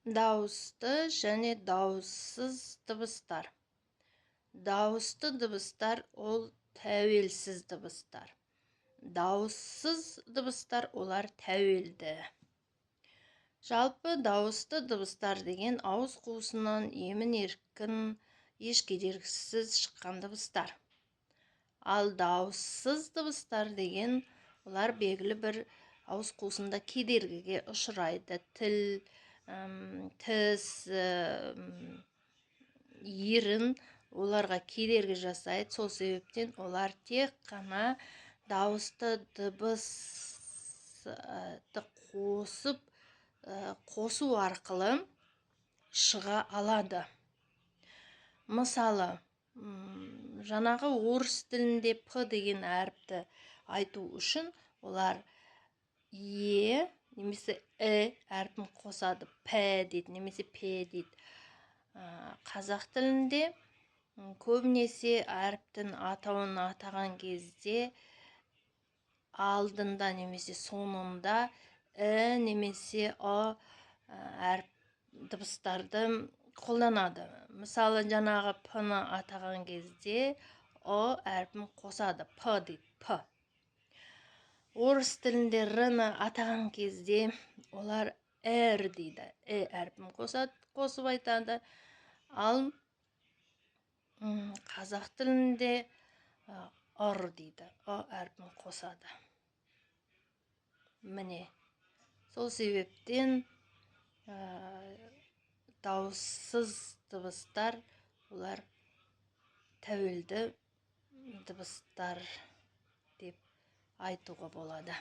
Дауысты және дауыссыз дыбыстар. Дауысты дыбыстар ол тәуелсіз дыбыстар. Дауыссыз дыбыстар олар тәуелді. Жалпы дауысты дыбыстар деген ауыз қуысынан емін-еркін, еш кедергісіз шыққан дыбыстар. Ал дауыссыз дыбыстар деген олар белгілі бір ауыз қуысында кедергіге ұшырайды. Тіл, тіс, ерін оларға кедергі жасайды. Сол себептен олар тек қана дауысты дыбысты қосу арқылы шыға алады. Мысалы, жаңағы орыс тілінде п деген әріпті айту үшін олар е немесе әрпін қосады. П дейді, немесе п дейді. Қазақ тілінде көбінесе әріптің атауын атаған кезде алдында немесе соңында немесе әріп дыбыстарды қолданады. Мысалы, жаңағы п-ны атаған кезде әрпін қосады. П дейді, п. Орыс тілінде р-ны атаған кезде олар р дейді. Әрпін қосып айтады. Ал қазақ тілінде р дейді. Әрпін қосады. Міне, сол себептен дауыссыз дыбыстар олар тәуелді дыбыстар деп айтуға болады.